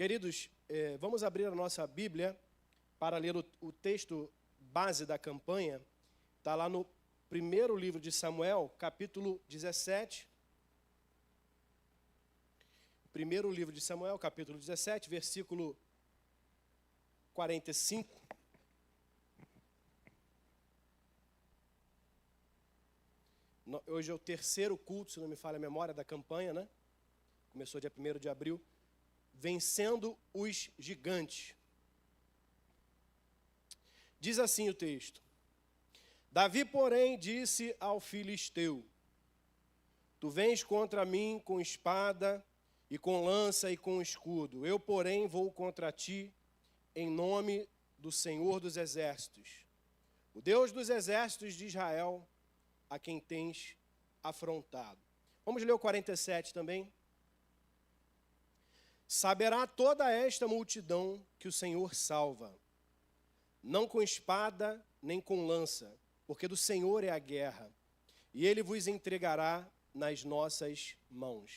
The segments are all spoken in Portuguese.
Queridos, vamos abrir a nossa Bíblia para ler o texto base da campanha. Está lá no primeiro livro de Samuel, capítulo 17. Primeiro livro de Samuel, capítulo 17, versículo 45. Hoje é o terceiro culto, se não me falha a memória, da campanha, né? Começou dia 1º de abril. Vencendo os gigantes. Diz assim o texto: Davi, porém, disse ao filisteu: Tu vens contra mim com espada e com lança e com escudo. Eu, porém, vou contra ti em nome do Senhor dos Exércitos, o Deus dos Exércitos de Israel, a quem tens afrontado. Vamos ler o 47 também. Saberá toda esta multidão que o Senhor salva, não com espada nem com lança, porque do Senhor é a guerra, e Ele vos entregará nas nossas mãos.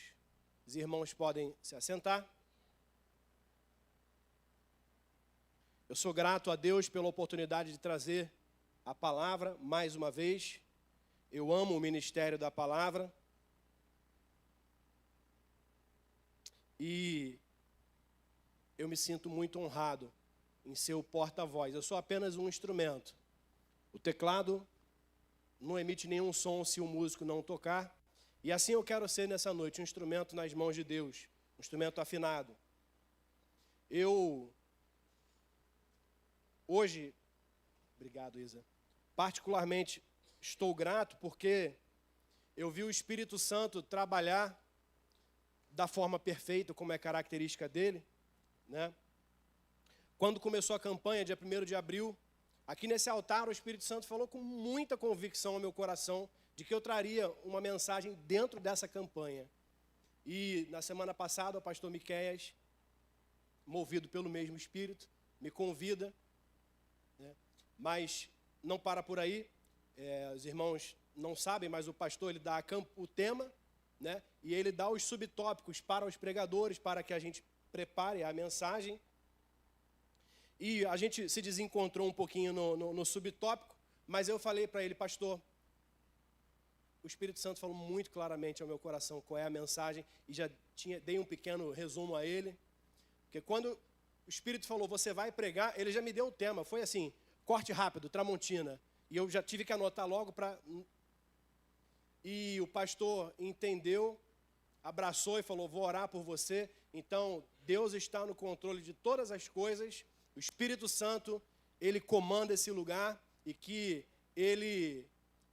Os irmãos podem se assentar. Eu sou grato a Deus pela oportunidade de trazer a palavra mais uma vez. Eu amo o ministério da palavra. E eu me sinto muito honrado em ser o porta-voz. Eu sou apenas um instrumento. O teclado não emite nenhum som se o músico não tocar. E assim eu quero ser nessa noite, um instrumento nas mãos de Deus, um instrumento afinado. Hoje, obrigado, Isa, particularmente estou grato porque eu vi o Espírito Santo trabalhar da forma perfeita, como é característica dele, né? Quando começou a campanha, dia 1º de abril, aqui nesse altar o Espírito Santo falou com muita convicção ao meu coração de que eu traria uma mensagem dentro dessa campanha. E na semana passada o pastor Miqueias, movido pelo mesmo Espírito, me convida, né? Mas não para por aí, os irmãos não sabem, mas o pastor ele dá o tema, né? E ele dá os subtópicos para os pregadores, para que a gente prepare a mensagem. E a gente se desencontrou um pouquinho no subtópico, mas eu falei para ele: pastor, o Espírito Santo falou muito claramente ao meu coração qual é a mensagem, e já dei um pequeno resumo a ele, porque quando o Espírito falou, você vai pregar, ele já me deu o tema, foi assim, corte rápido, Tramontina, e eu já tive que anotar logo para... E o pastor entendeu, abraçou e falou, vou orar por você. Então, Deus está no controle de todas as coisas, o Espírito Santo, Ele comanda esse lugar, e que Ele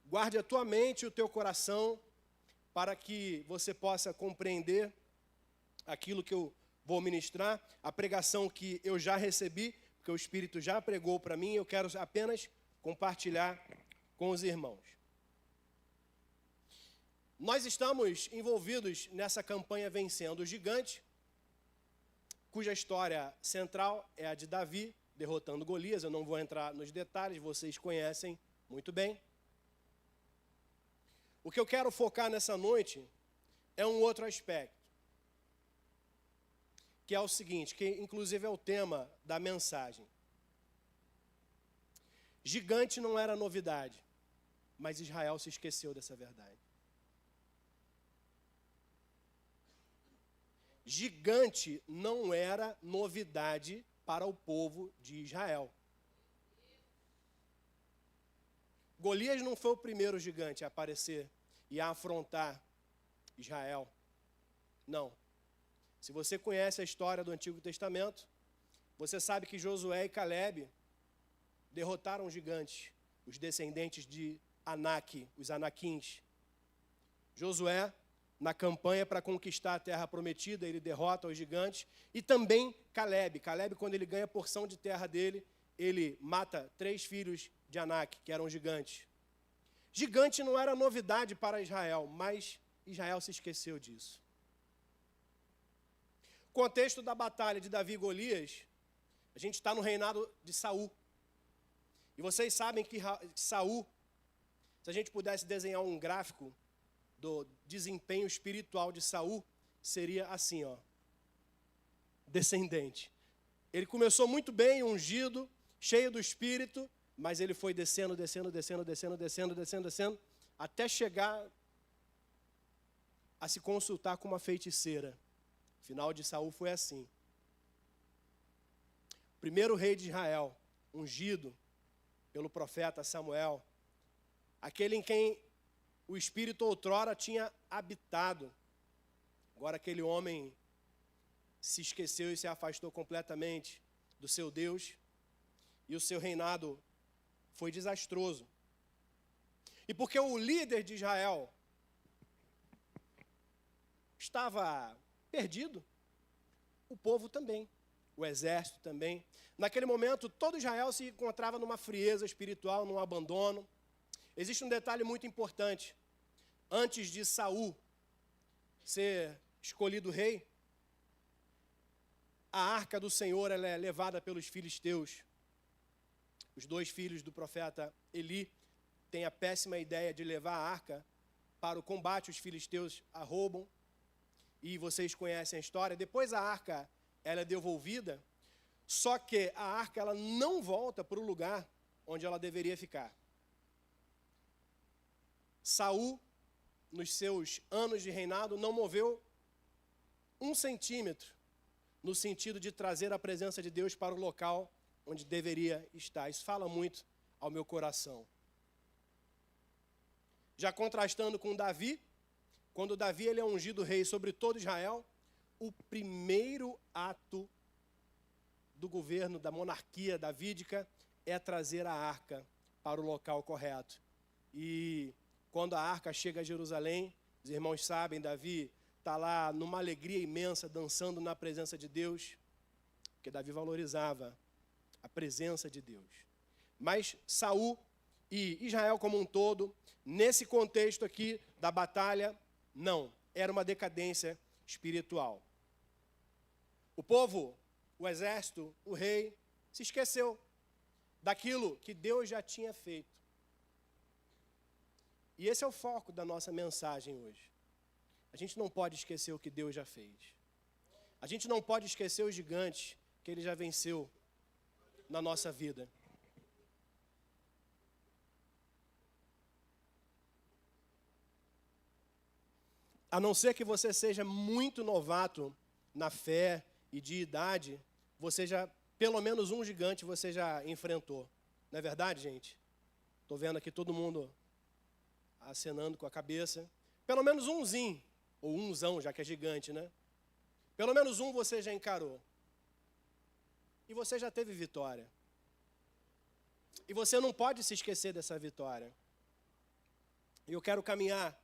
guarde a tua mente e o teu coração, para que você possa compreender aquilo que eu vou ministrar, a pregação que eu já recebi, porque o Espírito já pregou para mim, eu quero apenas compartilhar com os irmãos. Nós estamos envolvidos nessa campanha Vencendo o Gigante, cuja história central é a de Davi, derrotando Golias. Eu não vou entrar nos detalhes, vocês conhecem muito bem. O que eu quero focar nessa noite é um outro aspecto, que é o seguinte, que inclusive é o tema da mensagem. Gigante não era novidade, mas Israel se esqueceu dessa verdade. Gigante não era novidade para o povo de Israel. Golias não foi o primeiro gigante a aparecer e a afrontar Israel. Não. Se você conhece a história do Antigo Testamento, você sabe que Josué e Caleb derrotaram gigantes, os descendentes de Anak, os Anaquins. Josué, na campanha para conquistar a terra prometida, ele derrota os gigantes. E também Caleb. Caleb, quando ele ganha a porção de terra dele, ele mata 3 filhos de Anak, que eram gigantes. Gigante não era novidade para Israel, mas Israel se esqueceu disso. O contexto da batalha de Davi e Golias, a gente está no reinado de Saul. E vocês sabem que Saul, se a gente pudesse desenhar um gráfico do desempenho espiritual de Saul, seria assim, ó. descendente. Ele começou muito bem, ungido, cheio do Espírito, mas ele foi descendo, até chegar a se consultar com uma feiticeira. O final de Saul foi assim. O primeiro rei de Israel, ungido pelo profeta Samuel, aquele em quem o Espírito outrora tinha habitado. Agora aquele homem se esqueceu e se afastou completamente do seu Deus, e o seu reinado foi desastroso. E porque o líder de Israel estava perdido, o povo também, o exército também. Naquele momento, todo Israel se encontrava numa frieza espiritual, num abandono. Existe um detalhe muito importante. Antes de Saul ser escolhido rei, a arca do Senhor ela é levada pelos filisteus. Os 2 filhos do profeta Eli têm a péssima ideia de levar a arca para o combate. Os filisteus a roubam, e vocês conhecem a história. Depois a arca ela é devolvida, só que a arca ela não volta para o lugar onde ela deveria ficar. Saul, nos seus anos de reinado, não moveu 1 centímetro no sentido de trazer a presença de Deus para o local onde deveria estar. Isso fala muito ao meu coração. Já contrastando com Davi, quando Davi ele é ungido rei sobre todo Israel, o primeiro ato do governo, da monarquia davídica, é trazer a arca para o local correto. E quando a arca chega a Jerusalém, os irmãos sabem, Davi está lá numa alegria imensa, dançando na presença de Deus, porque Davi valorizava a presença de Deus. Mas Saul e Israel como um todo, nesse contexto aqui da batalha, não, era uma decadência espiritual. O povo, o exército, o rei, se esqueceu daquilo que Deus já tinha feito. E esse é o foco da nossa mensagem hoje. A gente não pode esquecer o que Deus já fez. A gente não pode esquecer os gigantes que Ele já venceu na nossa vida. A não ser que você seja muito novato na fé e de idade, você já, pelo menos um gigante você já enfrentou. Não é verdade, gente? Estou vendo aqui todo mundo acenando com a cabeça. Pelo menos umzinho, ou umzão, já que é gigante, né? Pelo menos um você já encarou. E você já teve vitória. E você não pode se esquecer dessa vitória. E eu quero caminhar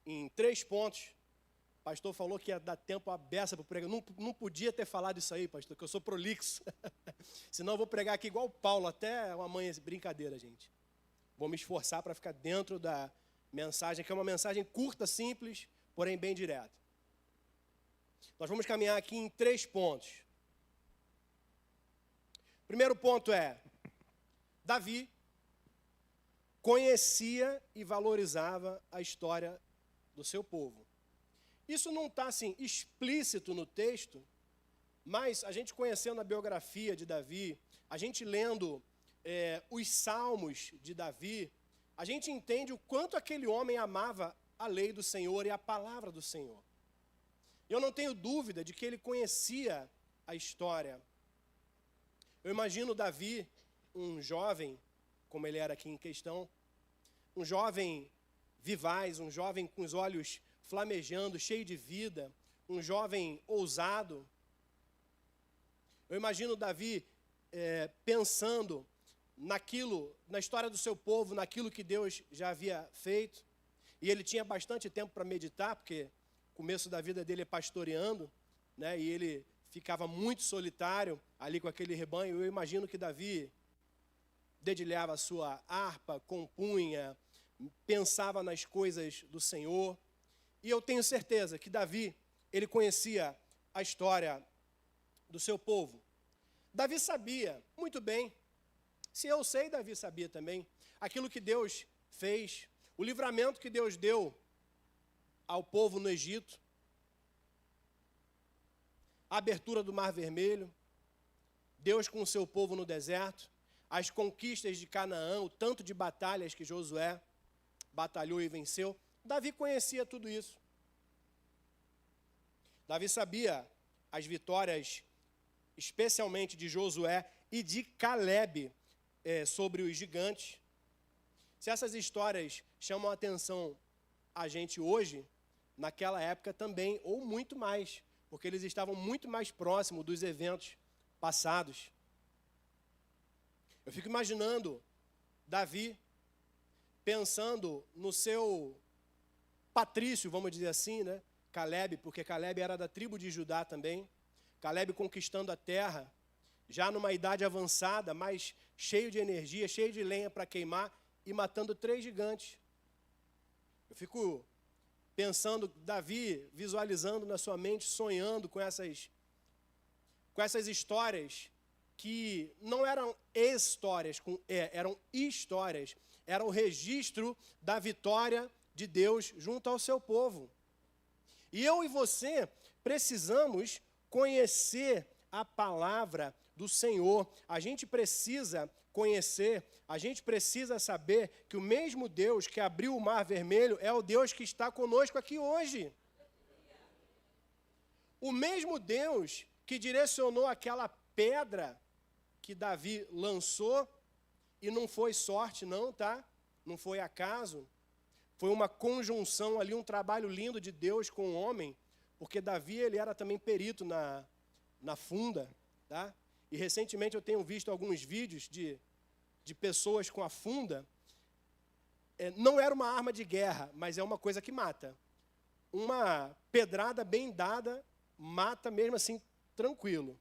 em 3 pontos. O pastor falou que ia dar tempo à beça para pregar. Não podia ter falado isso aí, pastor, que eu sou prolixo. Senão eu vou pregar aqui igual o Paulo, até amanhã. Brincadeira, gente. Vou me esforçar para ficar dentro da mensagem, que é uma mensagem curta, simples, porém bem direta. Nós vamos caminhar aqui em 3 pontos. O primeiro ponto é: Davi conhecia e valorizava a história do seu povo. Isso não está assim explícito no texto, mas a gente conhecendo a biografia de Davi, a gente lendo os salmos de Davi, a gente entende o quanto aquele homem amava a lei do Senhor e a palavra do Senhor. Eu não tenho dúvida de que ele conhecia a história. Eu imagino Davi, um jovem, como ele era aqui em questão, um jovem vivaz, um jovem com os olhos flamejando, cheio de vida, um jovem ousado. Eu imagino Davi pensando na história do seu povo, naquilo que Deus já havia feito. E ele tinha bastante tempo para meditar, porque o começo da vida dele é pastoreando, né? E ele ficava muito solitário ali com aquele rebanho. Eu imagino que Davi dedilhava a sua harpa, compunha, pensava nas coisas do Senhor. E eu tenho certeza que Davi, ele conhecia a história do seu povo. Davi sabia muito bem, se eu sei, Davi sabia também, aquilo que Deus fez, o livramento que Deus deu ao povo no Egito. a abertura do Mar Vermelho, Deus com o seu povo no deserto, as conquistas de Canaã, o tanto de batalhas que Josué batalhou e venceu. Davi conhecia tudo isso. Davi sabia as vitórias, especialmente de Josué e de Caleb, sobre os gigantes. Se essas histórias chamam a atenção a gente hoje, naquela época também, ou muito mais, porque eles estavam muito mais próximos dos eventos passados. Eu fico imaginando Davi pensando no seu patrício, vamos dizer assim, né? Caleb, porque Caleb era da tribo de Judá também. Caleb conquistando a terra, já numa idade avançada, mas cheio de energia, cheio de lenha para queimar e matando 3 gigantes. Eu fico pensando, Davi visualizando na sua mente, sonhando com essas histórias que não eram histórias, eram histórias, era o registro da vitória de Deus junto ao seu povo. E eu e você precisamos conhecer a palavra do Senhor. A gente precisa conhecer, a gente precisa saber que o mesmo Deus que abriu o Mar Vermelho é o Deus que está conosco aqui hoje. O mesmo Deus que direcionou aquela pedra que Davi lançou, e não foi sorte não, tá? Não foi acaso. Foi uma conjunção ali, um trabalho lindo de Deus com o homem, porque Davi ele era também perito na funda, tá? E recentemente eu tenho visto alguns vídeos de pessoas com a funda. Não era uma arma de guerra, mas é uma coisa que mata. Uma pedrada bem dada mata mesmo assim, tranquilo.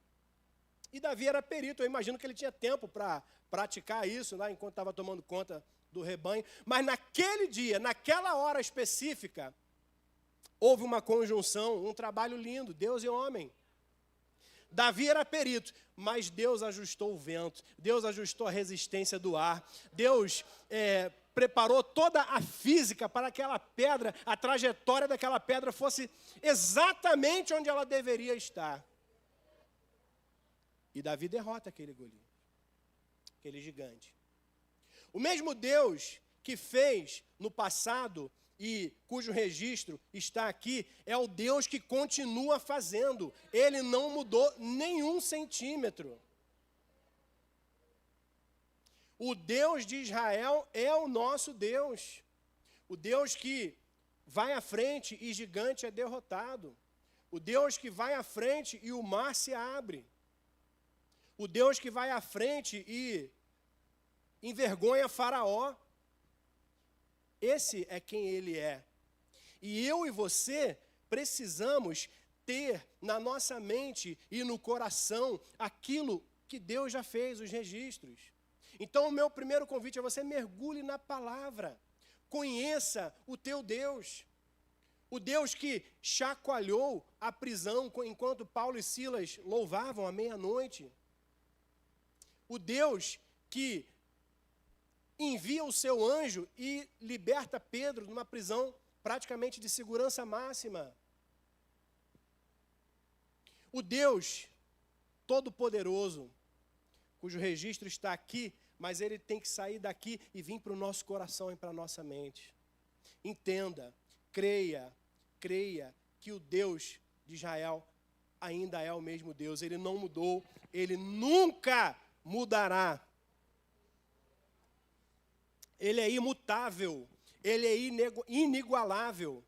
E Davi era perito, eu imagino que ele tinha tempo para praticar isso lá enquanto estava tomando conta do rebanho. Mas naquele dia, naquela hora específica, houve uma conjunção, um trabalho lindo, Deus e homem. Davi era perito, mas Deus ajustou o vento, Deus ajustou a resistência do ar, Deus preparou toda a física para aquela pedra, a trajetória daquela pedra fosse exatamente onde ela deveria estar. E Davi derrota aquele Golias, aquele gigante. O mesmo Deus que fez no passado e cujo registro está aqui, é o Deus que continua fazendo. Ele não mudou nenhum centímetro. O Deus de Israel é o nosso Deus. O Deus que vai à frente e gigante é derrotado. O Deus que vai à frente e o mar se abre. O Deus que vai à frente e envergonha Faraó. Esse é quem ele é. E eu e você precisamos ter na nossa mente e no coração aquilo que Deus já fez, os registros. Então o meu primeiro convite é você mergulhe na palavra. Conheça o teu Deus. O Deus que chacoalhou a prisão enquanto Paulo e Silas louvavam à meia-noite. O Deus que envia o seu anjo e liberta Pedro numa prisão praticamente de segurança máxima. O Deus Todo-Poderoso, cujo registro está aqui, mas ele tem que sair daqui e vir para o nosso coração e para a nossa mente. Entenda, creia que o Deus de Israel ainda é o mesmo Deus. Ele não mudou, ele nunca mudará. Ele é imutável, ele é inigualável,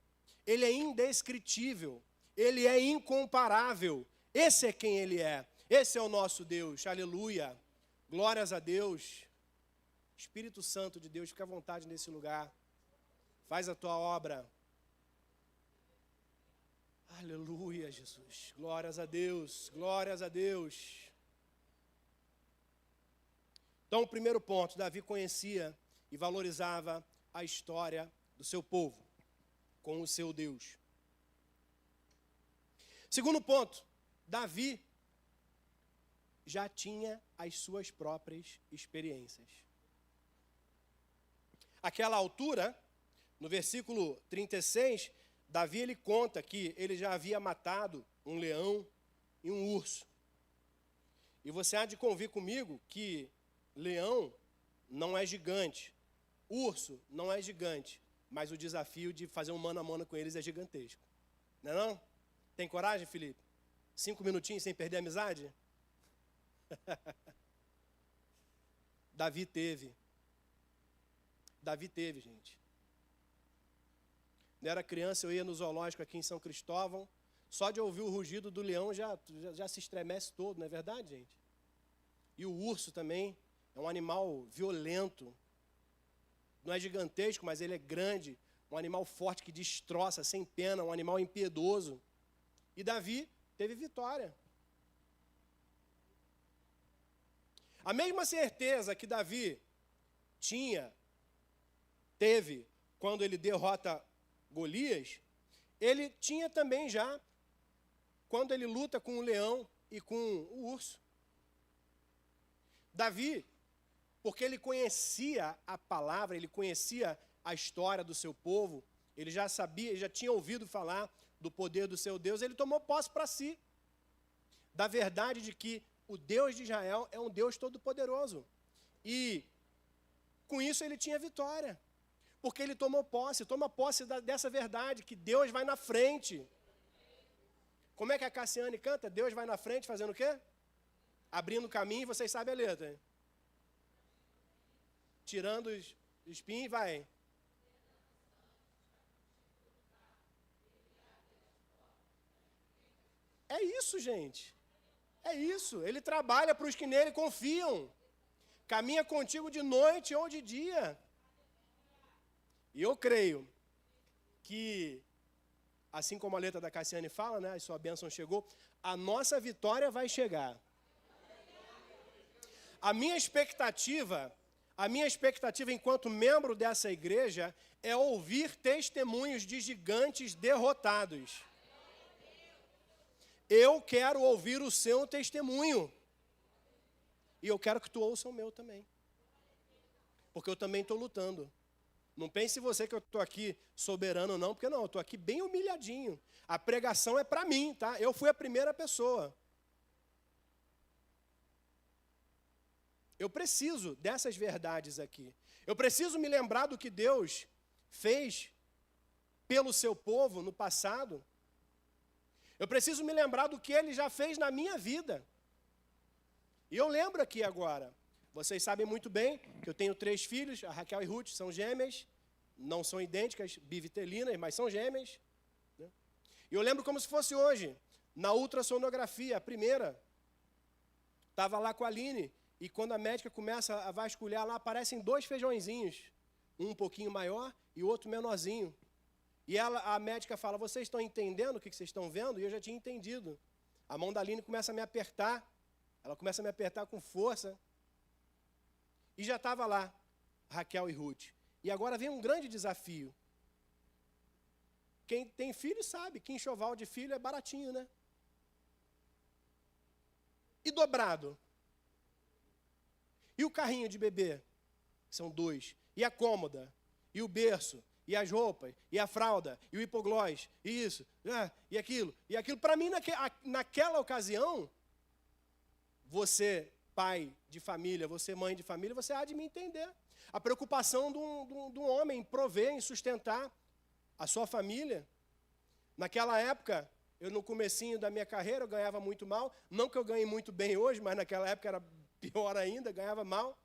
ele é indescritível, ele é incomparável. Esse é quem ele é, esse é o nosso Deus, aleluia, glórias a Deus. Espírito Santo de Deus, fica à vontade nesse lugar, faz a tua obra. Aleluia, Jesus, glórias a Deus, glórias a Deus. Então, o primeiro ponto, Davi conhecia e valorizava a história do seu povo, com o seu Deus. Segundo ponto, Davi já tinha as suas próprias experiências. Àquela altura, no versículo 36, Davi ele conta que ele já havia matado um leão, e um urso. E você há de convir comigo que leão não é gigante, urso não é gigante, mas o desafio de fazer um mano a mano com eles é gigantesco. Não é não? Tem coragem, Felipe? 5 minutinhos sem perder a amizade? Davi teve, gente. Quando eu era criança, eu ia no zoológico aqui em São Cristóvão, só de ouvir o rugido do leão já se estremece todo, não é verdade, gente? E o urso também é um animal violento. Não é gigantesco, mas ele é grande, um animal forte que destroça, sem pena, um animal impiedoso. E Davi teve vitória. A mesma certeza que Davi teve quando ele derrota Golias, ele tinha também já quando ele luta com o leão e com o urso. Davi, porque ele conhecia a palavra, ele conhecia a história do seu povo, ele já sabia, ele já tinha ouvido falar do poder do seu Deus, ele tomou posse para si da verdade de que o Deus de Israel é um Deus todo-poderoso. E com isso ele tinha vitória, porque ele toma posse dessa verdade, que Deus vai na frente. Como é que a Cassiane canta? Deus vai na frente fazendo o quê? Abrindo caminho, vocês sabem a letra. Hein? Tirando os espinhos, vai. É isso, gente. É isso. Ele trabalha para os que nele confiam. Caminha contigo de noite ou de dia. E eu creio que, assim como a letra da Cassiane fala, né, a sua bênção chegou, a nossa vitória vai chegar. A minha expectativa enquanto membro dessa igreja é ouvir testemunhos de gigantes derrotados. Eu quero ouvir o seu testemunho. E eu quero que tu ouça o meu também. Porque eu também estou lutando. Não pense você que eu estou aqui soberano, não, porque não, eu estou aqui bem humilhadinho. A pregação é para mim, tá? Eu fui a primeira pessoa. Eu preciso dessas verdades aqui. Eu preciso me lembrar do que Deus fez pelo seu povo no passado. Eu preciso me lembrar do que Ele já fez na minha vida. E eu lembro aqui agora, vocês sabem muito bem que eu tenho 3 filhos, a Raquel e Ruth são gêmeas, não são idênticas, bivitelinas, mas são gêmeas. Né? E eu lembro como se fosse hoje, na ultrassonografia, a primeira, estava lá com a Aline, e quando a médica começa a vasculhar lá, aparecem 2 feijõezinhos, um pouquinho maior e o outro menorzinho. E a médica fala, vocês estão entendendo o que vocês estão vendo? E eu já tinha entendido. A mão da Aline começa a me apertar, ela começa a me apertar com força. E já estava lá, Raquel e Ruth. E agora vem um grande desafio. Quem tem filho sabe que enxoval de filho é baratinho, né? E dobrado? E o carrinho de bebê? São 2. E a cômoda? E o berço? E as roupas? E a fralda? E o hipoglós? E isso? E aquilo? E aquilo? Para mim, naquela ocasião, você, pai de família, você, mãe de família, você há de me entender. A preocupação de um homem em prover, em sustentar a sua família. Naquela época, eu no comecinho da minha carreira, eu ganhava muito mal. Não que eu ganhe muito bem hoje, mas naquela época era pior ainda, ganhava mal.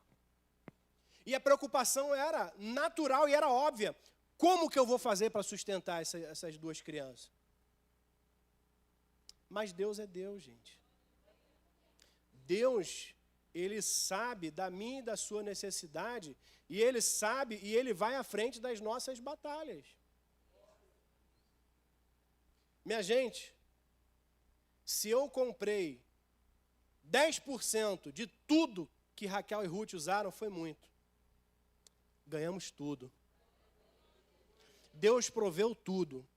E a preocupação era natural e era óbvia. Como que eu vou fazer para sustentar essas 2 crianças? Mas Deus é Deus, gente. Deus, Ele sabe da minha e da sua necessidade, e Ele sabe e Ele vai à frente das nossas batalhas. Minha gente, se eu comprei 10% de tudo que Raquel e Ruth usaram, foi muito. Ganhamos tudo. Deus proveu tudo.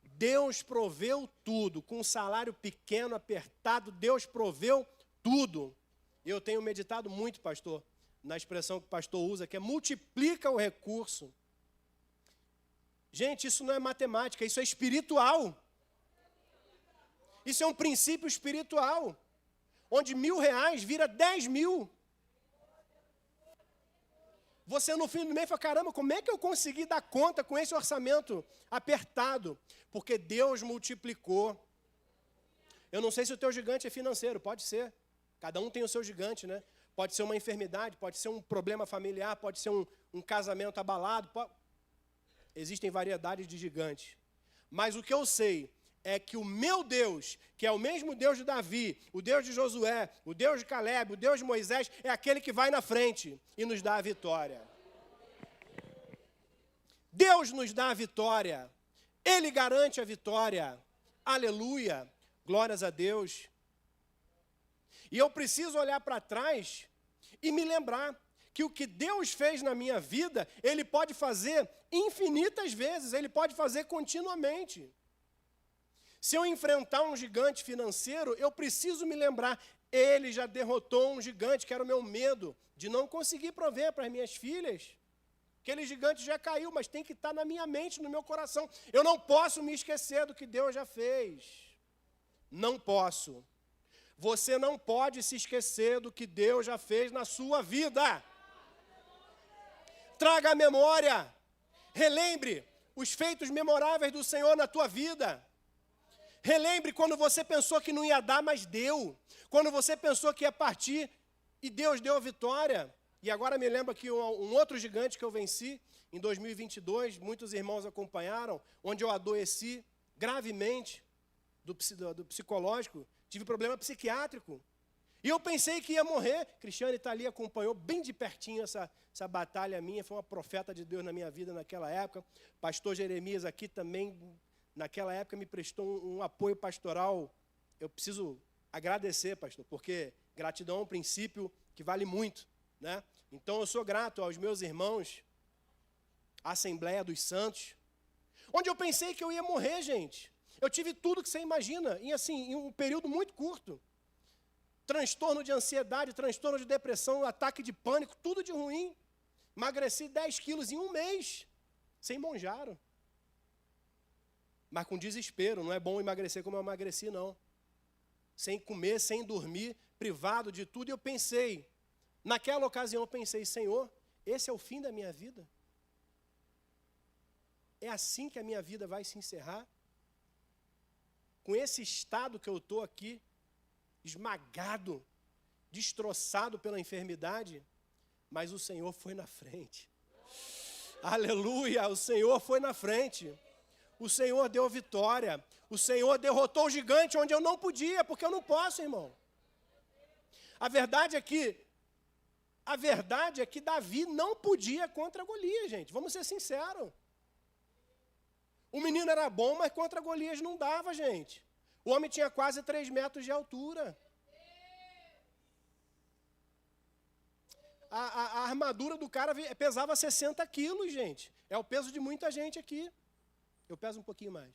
Deus proveu tudo. Com um salário pequeno, apertado, Deus proveu tudo. Eu tenho meditado muito, pastor, na expressão que o pastor usa, que é multiplica o recurso. Gente, isso não é matemática, isso é espiritual. Isso é um princípio espiritual, onde R$1.000 vira 10.000. Você no fim do mês fala, caramba, como é que eu consegui dar conta com esse orçamento apertado? Porque Deus multiplicou. Eu não sei se o teu gigante é financeiro, pode ser. Cada um tem o seu gigante, né? Pode ser uma enfermidade, pode ser um problema familiar, pode ser um casamento abalado. Existem variedades de gigantes. Mas o que eu sei é que o meu Deus, que é o mesmo Deus de Davi, o Deus de Josué, o Deus de Caleb, o Deus de Moisés, é aquele que vai na frente e nos dá a vitória. Deus nos dá a vitória. Ele garante a vitória. Aleluia. Glórias a Deus. E eu preciso olhar para trás e me lembrar que o que Deus fez na minha vida, Ele pode fazer infinitas vezes, Ele pode fazer continuamente. Se eu enfrentar um gigante financeiro, eu preciso me lembrar, Ele já derrotou um gigante, que era o meu medo, de não conseguir prover para as minhas filhas. Aquele gigante já caiu, mas tem que estar na minha mente, no meu coração. Eu não posso me esquecer do que Deus já fez. Não posso. Você não pode se esquecer do que Deus já fez na sua vida. Traga a memória. Relembre os feitos memoráveis do Senhor na tua vida. Relembre quando você pensou que não ia dar, mas deu. Quando você pensou que ia partir e Deus deu a vitória. E agora me lembro aqui um outro gigante que eu venci em 2022, muitos irmãos acompanharam, onde eu adoeci gravemente do psicológico, tive problema psiquiátrico. E eu pensei que ia morrer. Cristiane está ali, acompanhou bem de pertinho essa batalha minha, foi uma profeta de Deus na minha vida naquela época. Pastor Jeremias aqui também, naquela época, me prestou um apoio pastoral. Eu preciso agradecer, pastor, porque gratidão é um princípio que vale muito, né? Então, eu sou grato aos meus irmãos, à Assembleia dos Santos, onde eu pensei que eu ia morrer, gente. Eu tive tudo que você imagina, em um período muito curto. Transtorno de ansiedade, transtorno de depressão, ataque de pânico, tudo de ruim. Emagreci 10 quilos em um mês, sem monjaro. Mas com desespero, não é bom emagrecer como eu emagreci, não. Sem comer, sem dormir, privado de tudo. E eu pensei, naquela ocasião eu pensei, Senhor, esse é o fim da minha vida? É assim que a minha vida vai se encerrar? Com esse estado que eu estou aqui, esmagado, destroçado pela enfermidade, mas o Senhor foi na frente. Aleluia, o Senhor foi na frente. O Senhor deu vitória. O Senhor derrotou o gigante onde eu não podia, porque eu não posso, irmão. A verdade é que Davi não podia contra Golias, gente. Vamos ser sinceros. O menino era bom, mas contra Golias não dava, gente. O homem tinha quase 3 metros de altura. A armadura do cara pesava 60 quilos, gente. É o peso de muita gente aqui. Eu peso um pouquinho mais.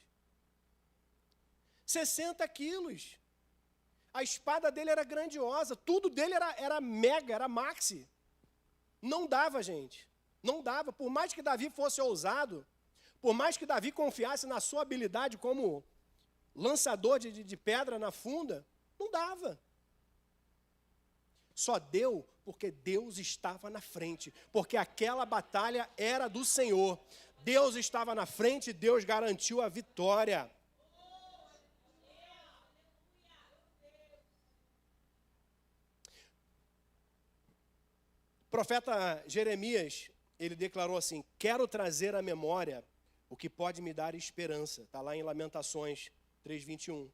60 quilos. A espada dele era grandiosa. Tudo dele era mega, era maxi. Não dava, gente. Não dava. Por mais que Davi fosse ousado, por mais que Davi confiasse na sua habilidade como lançador de pedra na funda, não dava. Só deu porque Deus estava na frente, porque aquela batalha era do Senhor. Deus estava na frente e Deus garantiu a vitória. O profeta Jeremias, ele declarou assim, quero trazer à memória o que pode me dar esperança. Está lá em Lamentações 3:21.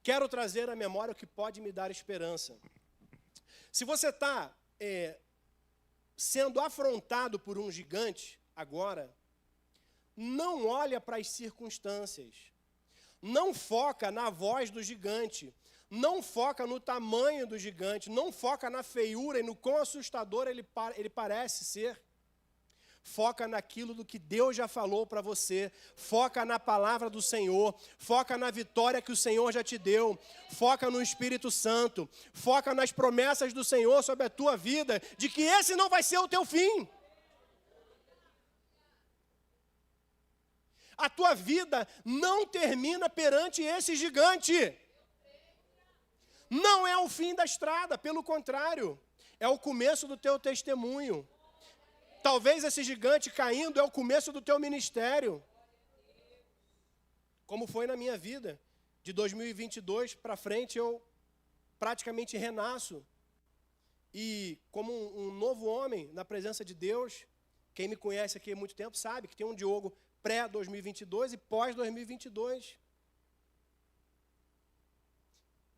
Quero trazer à memória o que pode me dar esperança. Se você está sendo afrontado por um gigante agora, não olha para as circunstâncias. Não foca na voz do gigante. Não foca no tamanho do gigante. Não foca na feiura e no quão assustador ele parece ser. Foca naquilo do que Deus já falou para você. Foca na palavra do Senhor. Foca na vitória que o Senhor já te deu. Foca no Espírito Santo. Foca nas promessas do Senhor sobre a tua vida, de que esse não vai ser o teu fim. A tua vida não termina perante esse gigante. Não é o fim da estrada, pelo contrário, é o começo do teu testemunho. Talvez esse gigante caindo é o começo do teu ministério. Como foi na minha vida. De 2022 para frente, eu praticamente renasço. E como um novo homem na presença de Deus, quem me conhece aqui há muito tempo sabe que tem um Diogo pré-2022 e pós-2022.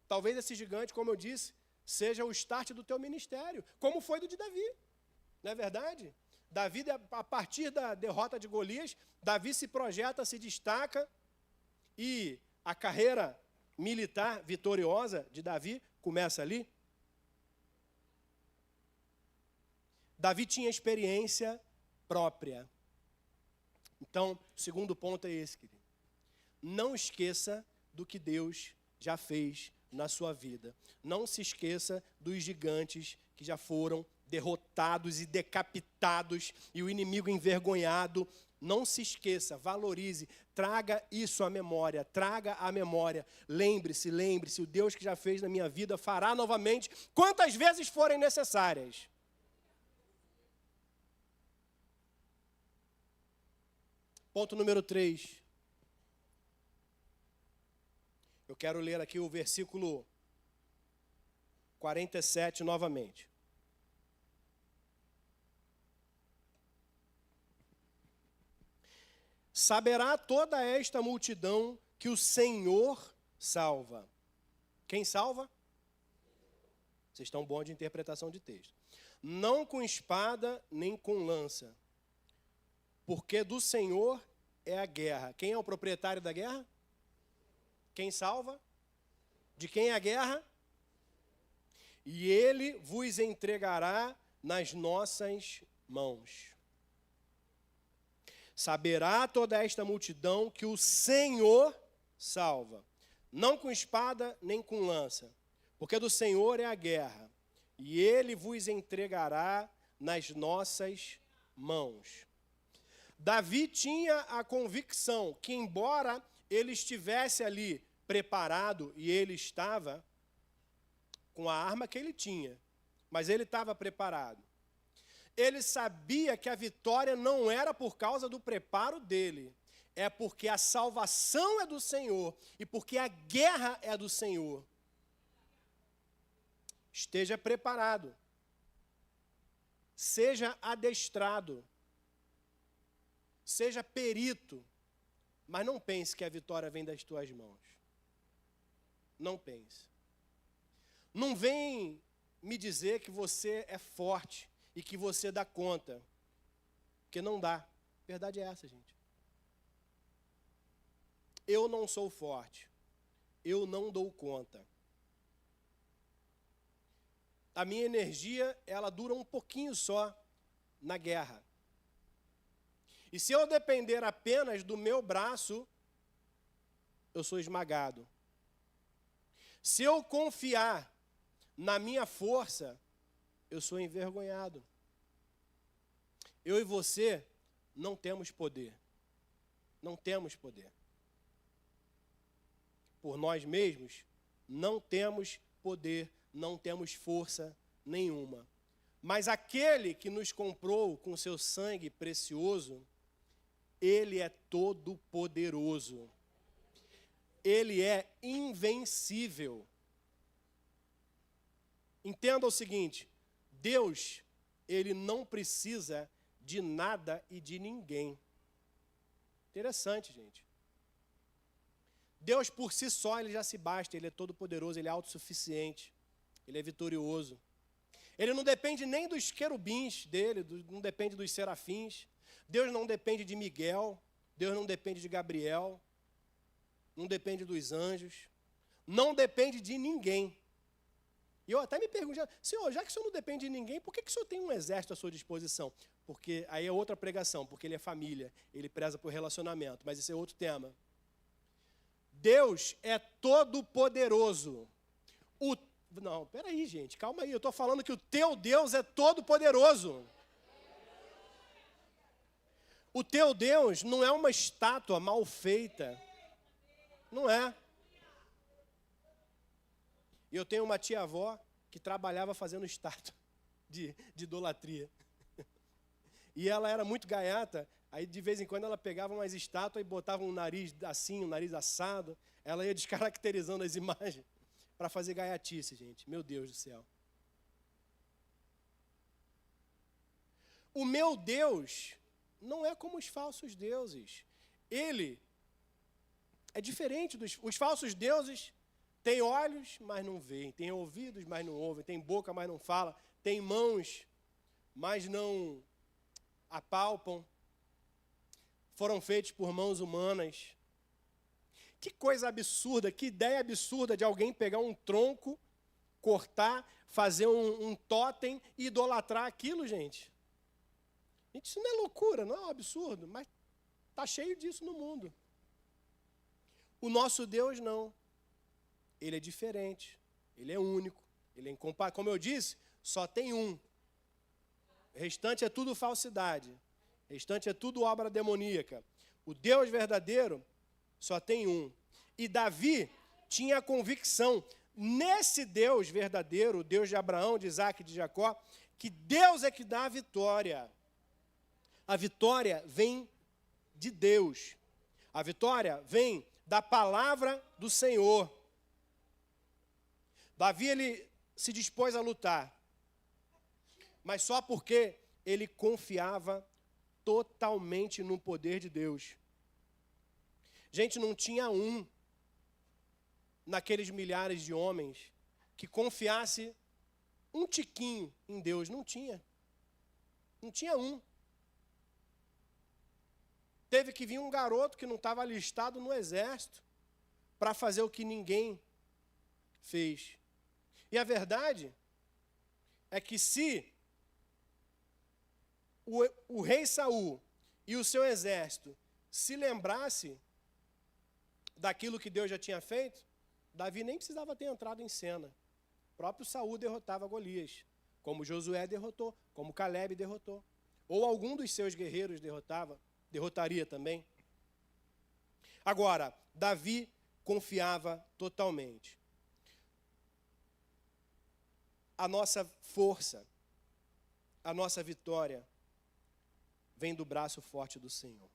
Talvez esse gigante, como eu disse, seja o start do teu ministério, como foi do de Davi. Não é verdade? Davi, a partir da derrota de Golias, Davi se projeta, se destaca, e a carreira militar vitoriosa de Davi começa ali. Davi tinha experiência própria. Então, o segundo ponto é esse, querido. Não esqueça do que Deus já fez na sua vida. Não se esqueça dos gigantes que já foram derrotados e decapitados e o inimigo envergonhado. Não se esqueça, valorize, traga isso à memória, traga à memória. Lembre-se, o Deus que já fez na minha vida fará novamente quantas vezes forem necessárias. Ponto número 3. Eu quero ler aqui o versículo 47 novamente. Saberá toda esta multidão que o Senhor salva. Quem salva? Vocês estão bons de interpretação de texto. Não com espada nem com lança, porque do Senhor é a guerra. Quem é o proprietário da guerra? Quem salva? De quem é a guerra? E ele vos entregará nas nossas mãos. Saberá toda esta multidão que o Senhor salva, não com espada nem com lança, porque do Senhor é a guerra, e ele vos entregará nas nossas mãos. Davi tinha a convicção que, embora ele estivesse ali preparado, e ele estava com a arma que ele tinha, mas ele estava preparado. Ele sabia que a vitória não era por causa do preparo dele, é porque a salvação é do Senhor e porque a guerra é do Senhor. Esteja preparado, seja adestrado, seja perito, mas não pense que a vitória vem das tuas mãos. Não pense. Não vem me dizer que você é forte e que você dá conta, porque não dá. A verdade é essa, gente. Eu não sou forte, eu não dou conta. A minha energia, ela dura um pouquinho só na guerra. E se eu depender apenas do meu braço, eu sou esmagado. Se eu confiar na minha força, eu sou envergonhado. Eu e você não temos poder. Não temos poder. Por nós mesmos, não temos poder, não temos força nenhuma. Mas aquele que nos comprou com seu sangue precioso, ele é todo poderoso. Ele é invencível. Entenda o seguinte, Deus, ele não precisa de nada e de ninguém. Interessante, gente. Deus por si só, ele já se basta, ele é todo poderoso, ele é autossuficiente, ele é vitorioso. Ele não depende nem dos querubins dele, não depende dos serafins. Deus não depende de Miguel, Deus não depende de Gabriel, não depende dos anjos, não depende de ninguém. E eu até me pergunto, Senhor, já que o Senhor não depende de ninguém, por que o Senhor tem um exército à sua disposição? Porque aí é outra pregação, porque ele é família, ele preza por relacionamento, mas esse é outro tema. Deus é todo poderoso. Não, peraí, gente, calma aí, eu estou falando que o teu Deus é todo poderoso. O teu Deus não é uma estátua mal feita. Não é. E eu tenho uma tia-avó que trabalhava fazendo estátua de idolatria. E ela era muito gaiata, aí de vez em quando ela pegava umas estátuas e botava um nariz assim, um nariz assado. Ela ia descaracterizando as imagens para fazer gaiatice, gente. Meu Deus do céu. O meu Deus não é como os falsos deuses. Ele é diferente dos... Os falsos deuses têm olhos, mas não veem. Têm ouvidos, mas não ouvem. Têm boca, mas não falam. Têm mãos, mas não apalpam. Foram feitos por mãos humanas. Que coisa absurda, que ideia absurda de alguém pegar um tronco, cortar, fazer um tótem e idolatrar aquilo, gente. Gente, isso não é loucura, não é um absurdo, mas está cheio disso no mundo. O nosso Deus não. Ele é diferente, ele é único, ele é incomparável. Como eu disse, só tem um. O restante é tudo falsidade. O restante é tudo obra demoníaca. O Deus verdadeiro só tem um. E Davi tinha a convicção, nesse Deus verdadeiro, o Deus de Abraão, de Isaac e de Jacó, que Deus é que dá a vitória. A vitória vem de Deus. A vitória vem da palavra do Senhor. Davi, ele se dispôs a lutar, mas só porque ele confiava totalmente no poder de Deus. Gente, não tinha um naqueles milhares de homens que confiasse um tiquinho em Deus. Não tinha. Não tinha um. Teve que vir um garoto que não estava alistado no exército para fazer o que ninguém fez. E a verdade é que se o rei Saul e o seu exército se lembrasse daquilo que Deus já tinha feito, Davi nem precisava ter entrado em cena. O próprio Saul derrotava Golias, como Josué derrotou, como Caleb derrotou. Ou algum dos seus guerreiros derrotaria também. Agora, Davi confiava totalmente. A nossa força, a nossa vitória, vem do braço forte do Senhor.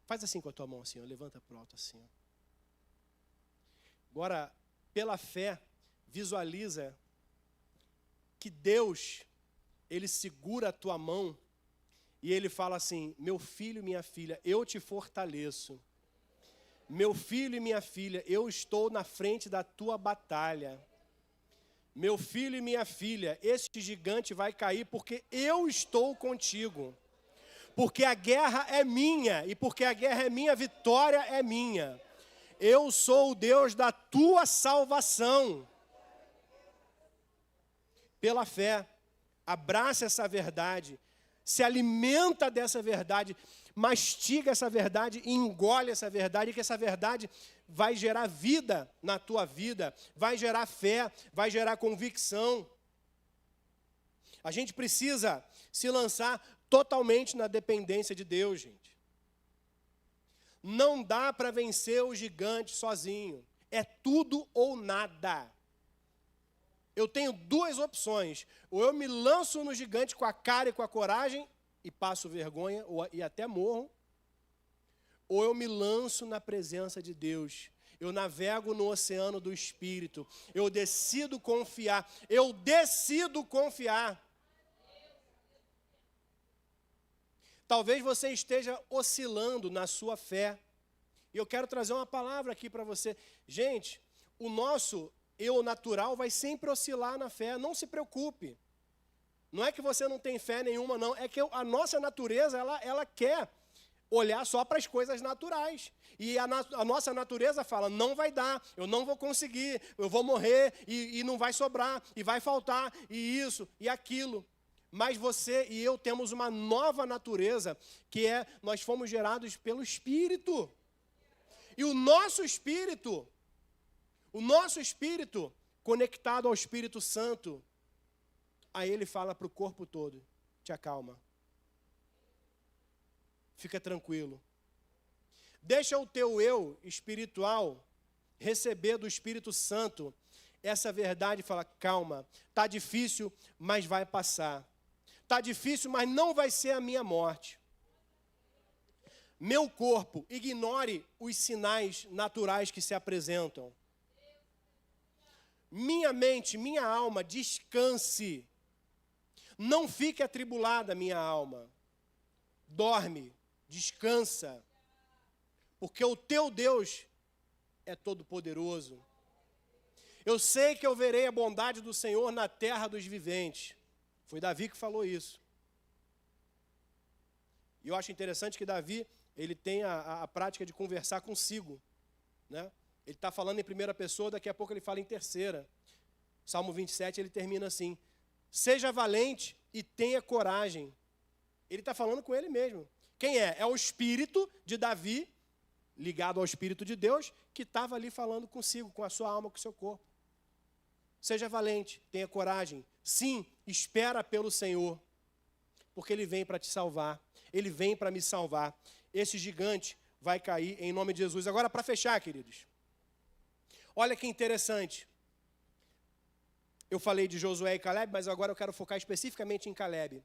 Faz assim com a tua mão, assim, ó, levanta para o alto assim. Ó. Agora, pela fé, visualiza que Deus, Ele segura a tua mão e Ele fala assim, meu filho e minha filha, eu te fortaleço. Meu filho e minha filha, eu estou na frente da tua batalha. Meu filho e minha filha, este gigante vai cair porque eu estou contigo. Porque a guerra é minha, e porque a guerra é minha, a vitória é minha. Eu sou o Deus da tua salvação. Pela fé, abraça essa verdade, se alimenta dessa verdade, mastiga essa verdade e engole essa verdade, que essa verdade vai gerar vida na tua vida, vai gerar fé, vai gerar convicção. A gente precisa se lançar totalmente na dependência de Deus, gente. Não dá para vencer o gigante sozinho. É tudo ou nada. Eu tenho duas opções. Ou eu me lanço no gigante com a cara e com a coragem e passo vergonha e até morro. Ou eu me lanço na presença de Deus. Eu navego no oceano do Espírito. Eu decido confiar. Eu decido confiar. Talvez você esteja oscilando na sua fé. E eu quero trazer uma palavra aqui para você. Gente, o nosso eu natural vai sempre oscilar na fé. Não se preocupe. Não é que você não tem fé nenhuma, não. É que a nossa natureza, ela quer olhar só para as coisas naturais. E a nossa natureza fala, não vai dar, eu não vou conseguir, eu vou morrer e não vai sobrar, e vai faltar, e isso, e aquilo. Mas você e eu temos uma nova natureza, que é, nós fomos gerados pelo Espírito. E o nosso Espírito conectado ao Espírito Santo, aí ele fala para o corpo todo, te acalma. Fica tranquilo. Deixa o teu eu espiritual receber do Espírito Santo essa verdade e fala, calma, está difícil, mas vai passar. Está difícil, mas não vai ser a minha morte. Meu corpo, ignore os sinais naturais que se apresentam. Minha mente, minha alma, descanse. Não fique atribulada, minha alma. Dorme, descansa. Porque o teu Deus é todo-poderoso. Eu sei que eu verei a bondade do Senhor na terra dos viventes. Foi Davi que falou isso. E eu acho interessante que Davi, ele tem a prática de conversar consigo, né? Ele está falando em primeira pessoa, daqui a pouco ele fala em terceira. Salmo 27, ele termina assim, seja valente e tenha coragem. Ele está falando com ele mesmo. Quem é? É o espírito de Davi, ligado ao Espírito de Deus, que estava ali falando consigo, com a sua alma, com o seu corpo. Seja valente, tenha coragem. Sim, espera pelo Senhor, porque Ele vem para te salvar. Ele vem para me salvar. Esse gigante vai cair em nome de Jesus. Agora, para fechar, queridos, olha que interessante. Eu falei de Josué e Caleb, mas agora eu quero focar especificamente em Caleb.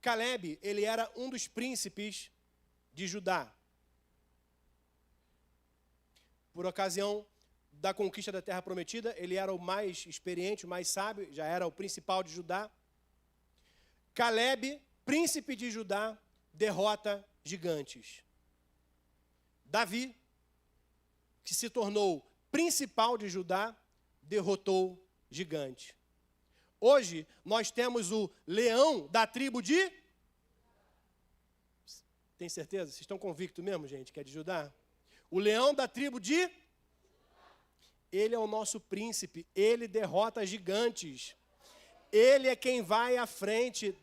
Caleb, ele era um dos príncipes de Judá. Por ocasião da conquista da terra prometida, ele era o mais experiente, o mais sábio, já era o principal de Judá. Caleb, príncipe de Judá, derrota gigantes. Davi, que se tornou principal de Judá, derrotou gigantes. Hoje, nós temos o leão da tribo de... Tem certeza? Vocês estão convictos mesmo, gente, que é de Judá? O leão da tribo de... Ele é o nosso príncipe, ele derrota gigantes. Ele é quem vai à frente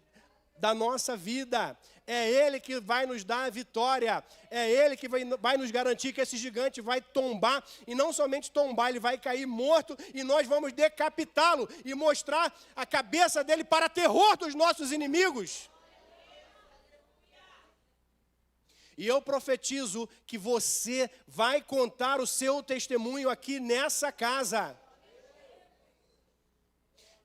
da nossa vida. É Ele que vai nos dar a vitória. É Ele que vai nos garantir que esse gigante vai tombar. E não somente tombar, ele vai cair morto. E nós vamos decapitá-lo e mostrar a cabeça dele para terror dos nossos inimigos. E eu profetizo que você vai contar o seu testemunho aqui nessa casa.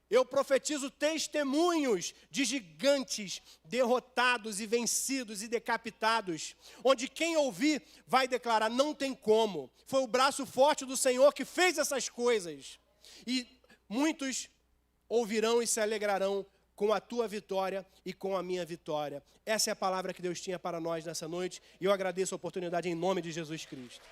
Eu profetizo testemunhos de gigantes derrotados e vencidos e decapitados, onde quem ouvir vai declarar, não tem como. Foi o braço forte do Senhor que fez essas coisas. E muitos ouvirão e se alegrarão com a tua vitória e com a minha vitória. Essa é a palavra que Deus tinha para nós nessa noite, e eu agradeço a oportunidade em nome de Jesus Cristo.